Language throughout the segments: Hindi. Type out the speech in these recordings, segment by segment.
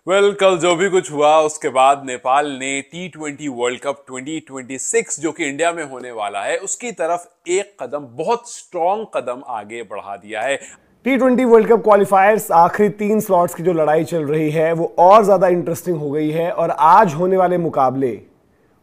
कल जो भी कुछ हुआ उसके बाद नेपाल ने T20 वर्ल्ड कप 2026 जो कि इंडिया में होने वाला है उसकी तरफ एक कदम, बहुत स्ट्रॉन्ग कदम आगे बढ़ा दिया है। T20 वर्ल्ड कप क्वालिफायर्स आखिरी 3 स्लॉट्स की जो लड़ाई चल रही है वो और ज्यादा इंटरेस्टिंग हो गई है। और आज होने वाले मुकाबले,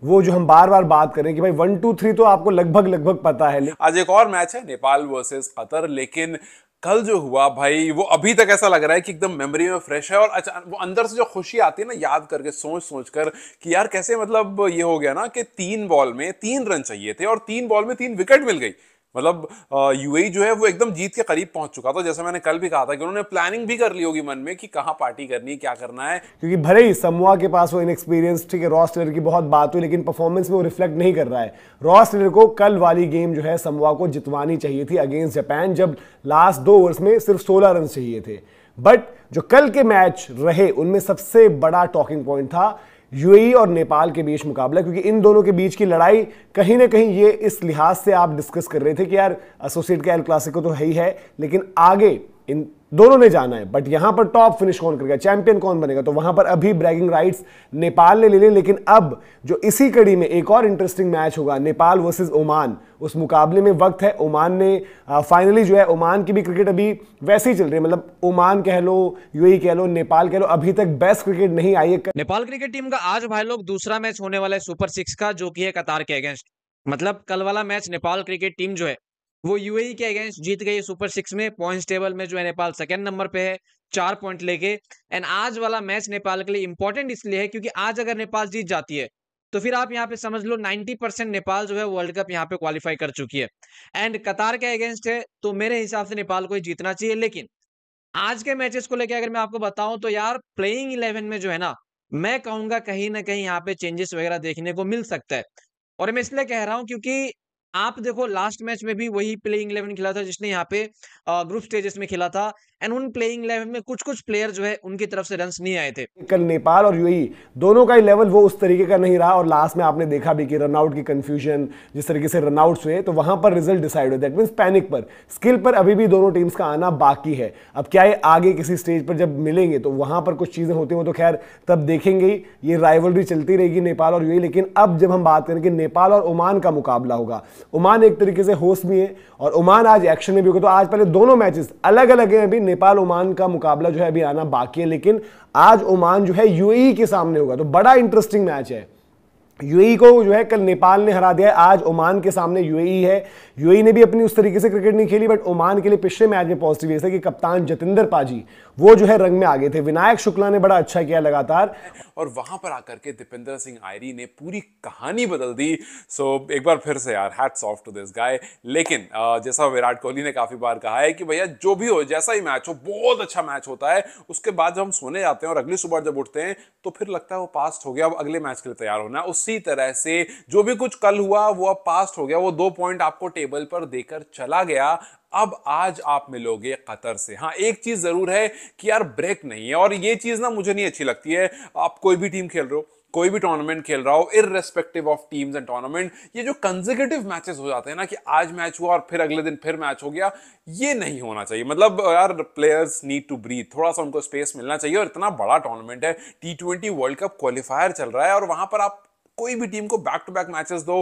वो जो हम बार बार बात करें कि भाई 1-2-3 तो आपको लगभग लगभग पता है। आज एक और मैच है, नेपाल वर्सेस कतर। लेकिन कल जो हुआ भाई, वो अभी तक ऐसा लग रहा है कि एकदम मेमोरी में फ्रेश है। और अचानक वो अंदर से जो खुशी आती है ना, याद करके सोच सोच कर कि यार कैसे, मतलब ये हो गया ना कि 3 बॉल में 3 रन चाहिए थे और 3 बॉल में 3 विकेट मिल गई। मतलब यूएई जो है वो एकदम जीत के करीब पहुंच चुका था। जैसे मैंने कल भी कहा था कि उन्होंने प्लानिंग भी कर ली होगी मन में कि कहां पार्टी करनी है, क्या करना है। क्योंकि भले ही समोआ के पास वो इनएक्सपीरियंस, ठीक है, रॉस टेलर की बहुत बात हुई, लेकिन परफॉर्मेंस में वो रिफ्लेक्ट नहीं कर रहा है। रॉस टेलर को कल वाली गेम जो है समोआ को जितवानी चाहिए थी अगेंस्ट जापान, जब लास्ट 2 ओवर्स में सिर्फ 16 रन चाहिए थे। बट जो कल के मैच रहे उनमें सबसे बड़ा टॉकिंग पॉइंट था यूएई और नेपाल के बीच मुकाबला, क्योंकि इन दोनों के बीच की लड़ाई कहीं ना कहीं ये इस लिहाज से आप डिस्कस कर रहे थे कि यार एसोसिएट का एल क्लासिको तो है ही है, लेकिन आगे इन दोनों ने जाना है। बट यहां पर टॉप फिनिश कौन करेगा, चैंपियन कौन बनेगा, तो वहां पर अभी ब्रैगिंग राइट्स नेपाल ने ले लिए। लेकिन अब जो इसी कड़ी में एक और इंटरेस्टिंग मैच होगा, नेपाल वर्सेस ओमान, उस मुकाबले में वक्त है। ओमान ने फाइनली जो है, ओमान की भी क्रिकेट अभी वैसे ही चल रही है, मतलब ओमान कह लो, यूएई कह लो, नेपाल कह लो, अभी तक बेस्ट क्रिकेट नहीं आई है। नेपाल क्रिकेट टीम का आज भाई लोग दूसरा मैच होने वाला है सुपर 6 का, जो कि है कतार के अगेंस्ट। मतलब कल वाला मैच नेपाल क्रिकेट टीम जो है वो यूएई के अगेंस्ट जीत गई सुपर 6 में। पॉइंट्स टेबल में जो है नेपाल सेकंड नंबर पे है 4 पॉइंट लेके। एंड आज वाला मैच नेपाल के लिए इंपॉर्टेंट इसलिए है क्योंकि आज अगर नेपाल जीत जाती है तो फिर आप यहाँ पे समझ लो 90% नेपाल जो है वर्ल्ड कप यहाँ पे क्वालिफाई कर चुकी है। एंड कतार के अगेंस्ट है तो मेरे हिसाब से नेपाल को ही जीतना चाहिए। लेकिन आज के मैचेस को लेके अगर मैं आपको बताऊं तो यार प्लेइंग 11 में जो है ना, मैं कहूंगा कहीं ना कहीं यहाँ पे चेंजेस वगैरह देखने को मिल सकता है। और मैं इसलिए कह रहा हूं क्योंकि आप देखो लास्ट मैच में भी वही प्लेइंग 11 खेला था जिसने यहाँ पे ग्रुप स्टेजेस में खेला था। एंड उन प्लेइंग 11 में कुछ कुछ प्लेयर जो है उनकी तरफ से रन्स नहीं आए थे। कल नेपाल और यूएई दोनों का ही लेवल वो उस तरीके का नहीं रहा, और लास्ट में आपने देखा भी कि रनआउट की कंफ्यूजन, जिस तरीके से रनआउट्स हुए, तो वहां पर रिजल्ट डिसाइड हुए। दैट मींस पैनिक पर, स्किल पर अभी भी दोनों टीम्स का आना बाकी है। अब क्या है, आगे किसी स्टेज पर जब मिलेंगे तो वहां पर कुछ चीजें होती हैं, वो तो खैर तब देखेंगे ही। ये राइवलरी चलती रहेगी नेपाल और यूएई। लेकिन अब जब हम बात करें कि नेपाल और ओमान का मुकाबला होगा, ओमान एक तरीके से होस्ट भी है और ओमान आज एक्शन में भी होगा। तो आज पहले दोनों मैचेस अलग अलग हैं, अभी नेपाल ओमान का मुकाबला जो है अभी आना बाकी है। लेकिन आज ओमान जो है यूएई के सामने होगा, तो बड़ा इंटरेस्टिंग मैच है। यूएई को जो है कल नेपाल ने हरा दिया है, आज ओमान के सामने यूएई है। यूएई ने भी अपनी उस तरीके से क्रिकेट नहीं खेली, बट ओमान के लिए पिछले मैच में पॉजिटिव ये था कि कप्तान जतिंदर पाजी वो जो है रंग में आ गए थे। विनायक शुक्ला ने बड़ा अच्छा किया लगातार, और वहां पर आकर के दीपेंद्र सिंह आयरी ने पूरी कहानी बदल दी। सो एक बार फिर से यार, hats off to this guy. लेकिन जैसा विराट कोहली ने काफी बार कहा है कि भैया जो भी हो, जैसा ही मैच हो, बहुत अच्छा मैच होता है, उसके बाद जब हम सोने जाते हैं और अगली सुबह जब उठते हैं तो फिर लगता है वो पास्ट हो गया, अब अगले मैच के लिए तैयार होना है। उसी तरह से जो भी कुछ कल हुआ वो अब पास्ट हो गया। वो 2 पॉइंट आपको टेबल पर देकर चला गया। अब आज आप मिलोगे कतर से। हाँ, एक चीज जरूर है कि यार ब्रेक नहीं है, और ये चीज ना मुझे नहीं अच्छी लगती है। आप कोई भी टीम खेल रहे हो, कोई भी टूर्नामेंट खेल रहा हो, irrespective of teams and tournament, ये जो कंसेक्यूटिव मैचेस हो जाते हैं ना कि आज मैच हुआ और फिर अगले दिन फिर मैच हो गया, ये नहीं होना चाहिए। मतलब यार, प्लेयर्स नीड टू ब्रीथ, थोड़ा सा उनको स्पेस मिलना चाहिए। और इतना बड़ा टूर्नामेंट है, T20 वर्ल्ड कप क्वालिफायर चल रहा है, और वहां पर आप कोई भी टीम को बैक टू बैक मैचेस दो,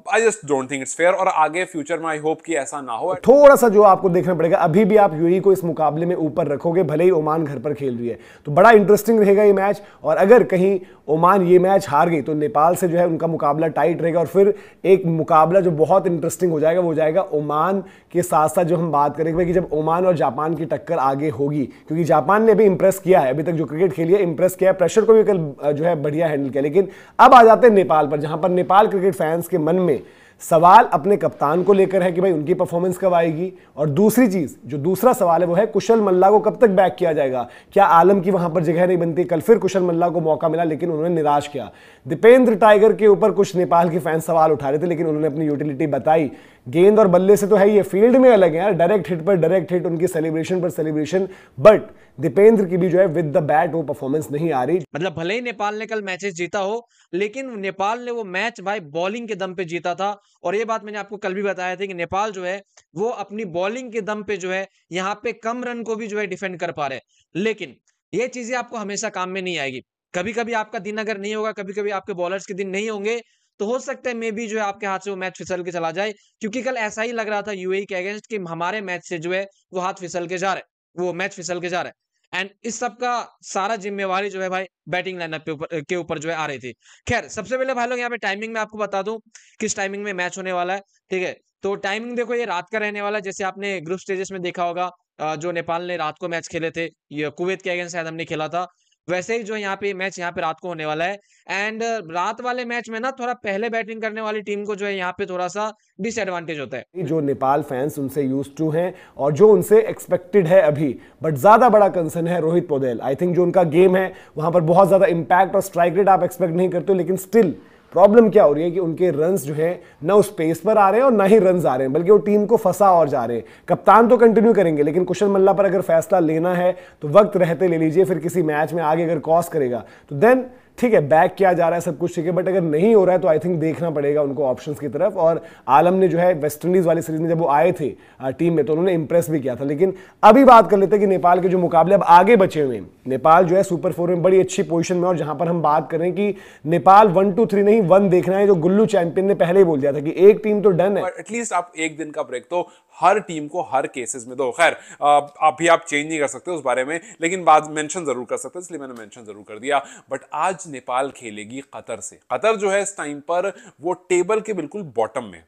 I just don't think it's fair. और आगे फ्यूचर में आई होप कि ऐसा ना हो। थोड़ा सा जो आपको देखना पड़ेगा, अभी भी आप यूएई को इस मुकाबले में ऊपर रखोगे, भले ही ओमान घर पर खेल रही है, तो बड़ा इंटरेस्टिंग रहेगा ये मैच। और अगर कहीं ओमान ये मैच हार गई तो नेपाल से जो है उनका मुकाबला टाइट रहेगा, और फिर एक मुकाबला जो बहुत इंटरेस्टिंग हो जाएगा वो जाएगा ओमान के साथ साथ जो हम बात करेंगे कि जब ओमान और जापान की टक्कर आगे होगी, क्योंकि जापान ने भी इंप्रेस किया है, अभी तक जो क्रिकेट खेली है इंप्रेस किया है, प्रेशर को भी कल जो है बढ़िया हैंडल किया। लेकिन अब आ जाते हैं नेपाल पर, जहां पर नेपाल क्रिकेट फैंस के मन में सवाल अपने कप्तान को लेकर है कि भाई उनकी परफॉर्मेंस कब आएगी, और दूसरी चीज, जो दूसरा सवाल है वो है कुशल मल्ला को कब तक बैक किया जाएगा। क्या आलम की वहां पर जगह नहीं बनती। कल फिर कुशल मल्ला को मौका मिला लेकिन उन्होंने निराश किया। दीपेंद्र टाइगर के ऊपर कुछ नेपाल के फैंस सवाल उठा रहे थे, लेकिन उन्होंने अपनी यूटिलिटी बताई। गेंद और बल्ले से तो है, ये फील्ड में अलग है यार, डायरेक्ट हिट पर डायरेक्ट हिट, उनकी सेलिब्रेशन पर सेलिब्रेशन, बट दीपेंद्र की भी जो है विद द बैट वो परफॉर्मेंस नहीं आ रही। मतलब भले ही नेपाल ने कल मैचेस जीता हो, लेकिन नेपाल ने वो मैच भाई बॉलिंग के दम पे जीता था। और ये बात मैंने आपको कल भी बताया था कि नेपाल जो है वो अपनी बॉलिंग के दम पे जो है यहाँ पे कम रन को भी जो है डिफेंड कर पा रहे। लेकिन ये चीजें आपको हमेशा काम में नहीं आएगी। कभी कभी आपका दिन अगर नहीं होगा, कभी कभी आपके बॉलर्स के दिन नहीं होंगे, तो हो सकता है मे बी जो है आपके हाथ से वो मैच फिसल के चला जाए, क्योंकि कल ऐसा ही लग रहा था यूएई के अगेंस्ट कि हमारे मैच से जो है वो हाथ फिसल के जा रहा है, वो मैच फिसल के जा रहा है। एंड इस सब का सारा जिम्मेवारी जो है भाई बैटिंग लाइनअप के ऊपर जो है आ रही थी। खैर, सबसे पहले भाई लोग यहाँ पे टाइमिंग में आपको बता दूं किस टाइमिंग में मैच होने वाला है। ठीक है, तो टाइमिंग देखो ये रात का रहने वाला है, जैसे आपने ग्रुप स्टेजेस में देखा होगा। जो नेपाल ने रात को मैच खेले थे, ये कुवैत के अगेंस्ट शायद हमने खेला था, वैसे ही जो यहाँ पे मैच यहाँ पे रात को होने वाला है। एंड रात वाले मैच में ना थोड़ा पहले बैटिंग करने वाली टीम को जो है यहाँ पे थोड़ा सा डिसएडवांटेज होता है। जो नेपाल फैंस उनसे यूज्ड टू हैं और जो उनसे एक्सपेक्टेड है अभी, बट ज्यादा बड़ा कंसर्न है रोहित पौडेल। आई थिंक जो उनका गेम है वहां पर बहुत ज्यादा इंपैक्ट और स्ट्राइक रेट आप एक्सपेक्ट नहीं करते हो, लेकिन स्टिल प्रॉब्लम क्या हो रही है कि उनके रन्स जो है ना उस पेस पर आ रहे हैं और ना ही रन्स आ रहे हैं, बल्कि वो टीम को फंसा और जा रहे हैं। कप्तान तो कंटिन्यू करेंगे, लेकिन कुशल मल्ला पर अगर फैसला लेना है तो वक्त रहते ले लीजिए। फिर किसी मैच में आगे अगर कॉस्ट करेगा तो देन ठीक है, बैक किया जा रहा है, सब कुछ ठीक है, बट अगर नहीं हो रहा है तो आई थिंक देखना पड़ेगा उनको ऑप्शंस की तरफ। और आलम ने जो है वेस्ट इंडीज वाली सीरीज में जब वो आए थे टीम में, तो उन्होंने इंप्रेस भी किया था। लेकिन अभी बात कर लेते हैं कि नेपाल के जो मुकाबले अब आगे बचे हुए हैं, नेपाल जो है सुपर 4 में बड़ी अच्छी पोजीशन में, और जहां पर हम बात कर रहे हैं कि नेपाल 1 2 3 नहीं 1 देखना है, जो गुल्लू चैंपियन ने पहले ही बोल दिया था कि एक टीम तो डन है। एटलीस्ट आप एक दिन का ब्रेक तो हर टीम को हर केसेस में दो। खैर अभी आप चेंज नहीं कर सकते उस बारे में, लेकिन बाद मेंशन जरूर कर सकते, इसलिए मैंने मेंशन जरूर कर दिया। बट आज नेपाल खेलेगी कतर से। कतर जो है इस टाइम पर वो टेबल के बिल्कुल बॉटम में,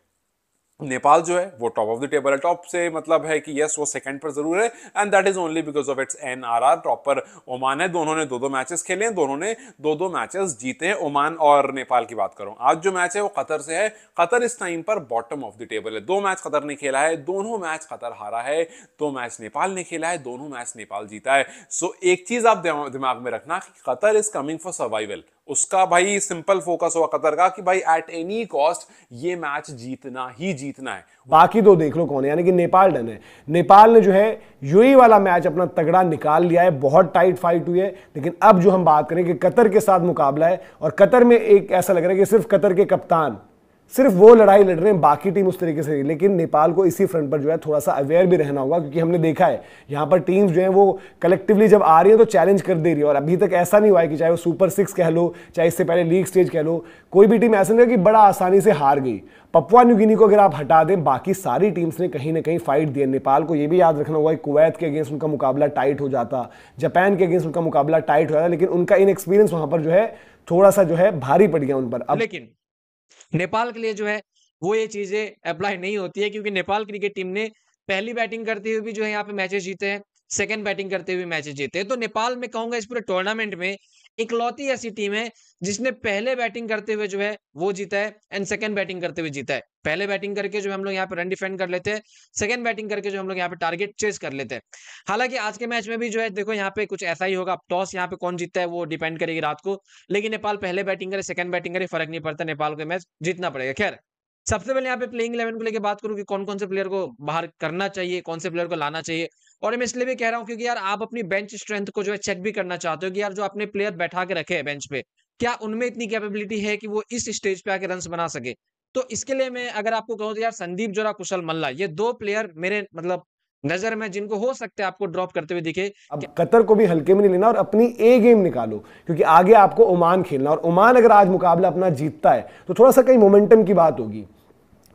नेपाल जो है वो टॉप ऑफ द टेबल है। टॉप से मतलब है कि यस वो सेकंड पर जरूर है, and that is only because of its NRR. Top पर ओमान है, दोनों ने 2-2 मैचेस खेले हैं, दोनों ने 2-2 मैचेस जीते हैं। ओमान और नेपाल की बात करूं, आज जो मैच है वो कतर से है। कतर इस टाइम पर बॉटम ऑफ द टेबल है। 2 मैच कतर ने खेला है, दोनों मैच कतर हारा है। 2 मैच नेपाल ने खेला है, दोनों मैच नेपाल जीता है। सो एक चीज आप दिमाग में रखना कि Qatar is coming for survival. उसका भाई सिंपल फोकस हुआ कतर का कि भाई एट एनी कॉस्ट ये मैच जीतना ही जीतना है। बाकी दो देख लो कौन है, यानी कि नेपाल डन है। नेपाल ने जो है यूएई वाला मैच अपना तगड़ा निकाल लिया है, बहुत टाइट फाइट हुई है। लेकिन अब जो हम बात करें कि कतर के साथ मुकाबला है, और कतर में एक ऐसा लग रहा है कि सिर्फ कतर के कप्तान सिर्फ वो लड़ाई लड़ रहे हैं, बाकी टीम उस तरीके से। लेकिन नेपाल को इसी फ्रंट पर जो है थोड़ा सा अवेयर भी रहना होगा, क्योंकि हमने देखा है यहाँ पर टीम्स जो है वो कलेक्टिवली जब आ रही है तो चैलेंज कर दे रही है। और अभी तक ऐसा नहीं हुआ है कि चाहे वो सुपर 6 कह लो, चाहे इससे पहले लीग स्टेज कह लो, कोई भी टीम ऐसा नहीं है कि बड़ा आसानी से हार गई। पपुआ न्यू गिनी को अगर आप हटा दें, बाकी सारी टीम्स ने कहीं ना कहीं फाइट दी है। नेपाल को यह भी याद रखना होगा कि कुवैत के अगेंस्ट उनका मुकाबला टाइट हो जाता, जापान के अगेंस्ट उनका मुकाबला टाइट हो जाता, लेकिन उनका इनएक्सपीरियंस वहां पर जो है थोड़ा सा जो है भारी पड़ गया उन पर। अब लेकिन नेपाल के लिए जो है वो ये चीजें अप्लाई नहीं होती है, क्योंकि नेपाल क्रिकेट टीम ने पहली बैटिंग करते हुए भी जो है यहाँ पे मैचेस जीते हैं, सेकंड बैटिंग करते हुए मैचेस जीते हैं। तो नेपाल में कहूंगा इस पूरे टूर्नामेंट में इकलौती ऐसी टीम है जिसने पहले बैटिंग करते हुए जो है वो जीता है, एंड सेकंड बैटिंग करते हुए जीता है। पहले बैटिंग करके जो हम लोग यहाँ पे रन डिफेंड कर लेते हैं, सेकंड बैटिंग करके जो हम लोग यहाँ पे टारगेट चेस कर लेते हैं। हालांकि आज के मैच में भी जो है देखो यहाँ पे कुछ ऐसा ही होगा। टॉस यहाँ पे कौन जीतता है वो डिपेंड करेगी रात को, लेकिन नेपाल पहले बैटिंग करे सेकंड बैटिंग करे फर्क नहीं पड़ता, नेपाल को मैच जीतना पड़ेगा। खैर, सबसे पहले यहाँ पे प्लेइंग 11 को लेके बात करूं कि कौन कौन से प्लेयर को बाहर करना चाहिए, कौन से प्लेयर को लाना चाहिए। और मैं इसलिए भी कह रहा हूं क्योंकि यार आप अपनी बेंच स्ट्रेंथ को जो है चेक भी करना चाहते हो कि यार जो आपने प्लेयर बैठा के रखे हैं बेंच पे, क्या उनमें इतनी कैपेबिलिटी है कि वो इस स्टेज पे आके रन बना सके। तो इसके लिए मैं अगर आपको कहूं तो यार संदीप जोरा, कुशल मल्ला, ये 2 प्लेयर मेरे मतलब नजर में जिनको हो सकता है आपको ड्रॉप करते हुए दिखे। अब कतर को भी हल्के में नहीं लेना और अपनी ए गेम निकालो, क्योंकि आगे आपको ओमान खेलना, और ओमान अगर आज मुकाबला अपना जीतता है तो थोड़ा सा कहीं मोमेंटम की बात होगी।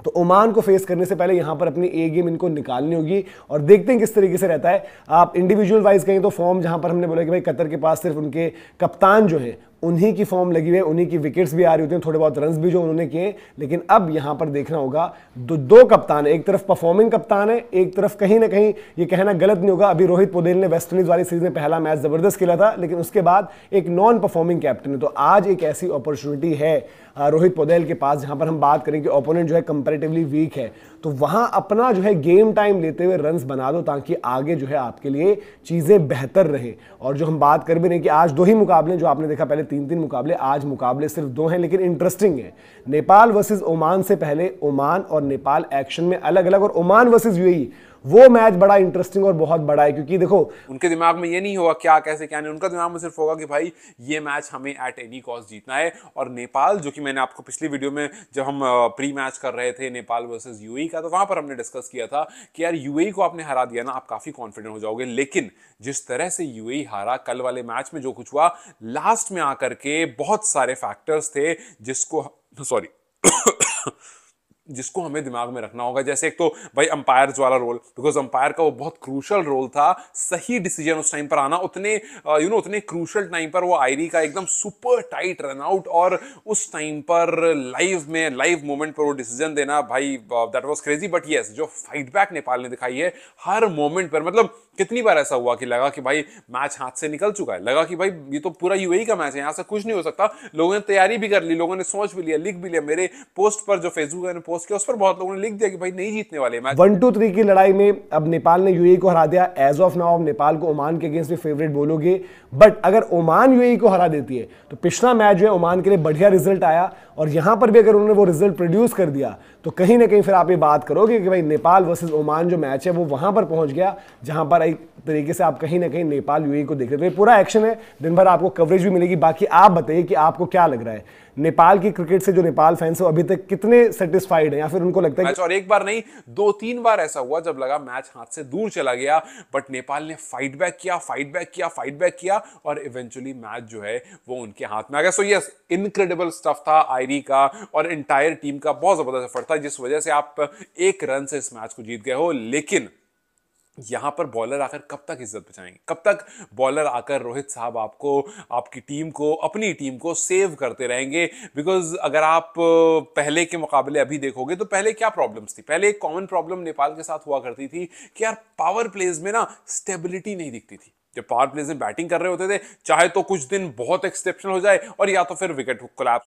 तो ओमान को फेस करने से पहले यहां पर अपनी ए गेम इनको निकालनी होगी, और देखते हैं किस तरीके से रहता है। आप इंडिविजुअल वाइज कहें तो फॉर्म जहां पर हमने बोला कि भाई कतर के पास सिर्फ उनके कप्तान जो है उन्हीं की फॉर्म लगी हुई है, उन्हीं की विकेट्स भी आ रही होती हैं, थोड़े बहुत रन्स भी जो उन्होंने किए। लेकिन अब यहां पर देखना होगा दो कप्तान है, एक तरफ परफॉर्मिंग कप्तान है, एक तरफ कहीं ना कहीं ये कहना गलत नहीं होगा, अभी रोहित पौडेल ने वेस्ट इंडीज वाली सीरीज में पहला मैच जबरदस्त खेला था, लेकिन उसके बाद एक नॉन परफॉर्मिंग कैप्टन है। तो आज एक ऐसी अपॉर्चुनिटी है रोहित पौडेल के पास, जहां पर हम बात करें कि ओपोनेंट जो है कंपैरेटिवली वीक है, तो वहां अपना जो है गेम टाइम लेते हुए रन्स बना दो, ताकि आगे जो है आपके लिए चीजें बेहतर रहे। और जो हम बात कर भी रहे कि आज 2 ही मुकाबले, जो आपने देखा पहले 3-3 मुकाबले, आज मुकाबले सिर्फ 2 हैं, लेकिन इंटरेस्टिंग है। नेपाल वर्सेस ओमान से पहले ओमान और नेपाल एक्शन में अलग अलग, और ओमान वर्सेस यूएई वो मैच बड़ा इंटरेस्टिंग और बहुत बड़ा है, क्योंकि देखो उनके दिमाग में ये नहीं होगा क्या कैसे क्या नहीं, उनका दिमाग में सिर्फ होगा कि भाई ये मैच हमें एट एनी कॉस्ट जीतना है। और नेपाल, जो कि मैंने आपको पिछली वीडियो में जब हम प्री मैच कर रहे थे नेपाल वर्सेस यूएई का, तो वहां पर हमने डिस्कस किया था कि यार यूएई को आपने हरा दिया ना, आप काफी कॉन्फिडेंट हो जाओगे। लेकिन जिस तरह से यूएई हारा कल वाले मैच में, जो कुछ हुआ लास्ट में आकर के, बहुत सारे फैक्टर्स थे जिसको सॉरी जिसको हमें दिमाग में रखना होगा। जैसे एक तो भाई अंपायर्स वाला रोल, बिकॉज अंपायर का वो बहुत क्रूशल रोल था, सही डिसीजन उस टाइम पर आना, उतने उतने क्रूशल टाइम पर वो आयरी का एकदम सुपर टाइट रन आउट, और उस टाइम पर लाइव मोमेंट पर वो डिसीजन देना, भाई that was crazy. But yes, जो फाइट बैक नेपाल ने दिखाई है हर मोमेंट पर, मतलब कितनी बार ऐसा हुआ कि लगा कि भाई मैच हाथ से निकल चुका है, लगा कि भाई ये तो पूरा यूएई का मैच है, यहां से कुछ नहीं हो सकता, लोगों ने तैयारी भी कर ली, लोगों ने सोच भी लिया, लिख भी लिया। मेरे पोस्ट पर जो फेसबुक मैंने पोस्ट किया उस पर बहुत लोगों ने लिख दिया कि भाई नहीं जीतने वाले मैच। 1-2-3 की लड़ाई में अब नेपाल ने यूएई को हरा दिया। एज ऑफ नाउ नेपाल को ओमान के अगेंस्ट भी फेवरेट बोलोगे, बट अगर ओमान यूएई को हरा देती है तो पिछला मैच जो है ओमान के लिए बढ़िया रिजल्ट आया, और यहां पर भी अगर उन्होंने वो रिजल्ट प्रोड्यूस कर दिया तो कहीं ना कहीं फिर आप ये बात करोगे कि भाई नेपाल वर्सेस ओमान जो मैच है वो वहां पर पहुंच गया जहां पर एक तरीके से आप कहीं ना कहीं नेपाल यूएई को देख रहे हो। तो ये पूरा एक्शन है, दिन भर आपको कवरेज भी मिलेगी। बाकी आप बताइए कि आपको क्या लग रहा है, नेपाल की क्रिकेट से जो नेपाल फैंस है अभी तक कितने सेटिस्फाइड हैं, या फिर उनको लगता है मैच, और एक बार नहीं 2-3 बार ऐसा हुआ जब लगा मैच हाथ से दूर चला गया, बट नेपाल ने फाइट बैक किया और इवेंचुअली मैच जो है वो उनके हाथ में आ गया। सो यस, इनक्रेडिबल स्टफ था आयरी का और एंटायर टीम का, बहुत जबरदस्त एफर्ट था जिस वजह से आप एक रन से इस मैच को जीत गए हो। लेकिन यहां पर बॉलर आकर कब तक इज्जत बचाएंगे, कब तक बॉलर आकर रोहित साहब आपको, आपकी टीम को, अपनी टीम को सेव करते रहेंगे? बिकॉज अगर आप पहले के मुकाबले अभी देखोगे तो पहले क्या प्रॉब्लम्स थी, पहले एक कॉमन प्रॉब्लम नेपाल के साथ हुआ करती थी कि यार पावर प्लेज में ना स्टेबिलिटी नहीं दिखती थी। जब पावर प्लेज में बैटिंग कर रहे होते थे, चाहे तो कुछ दिन बहुत एक्सेप्शनल हो जाए और या तो फिर विकेट कोलैप्स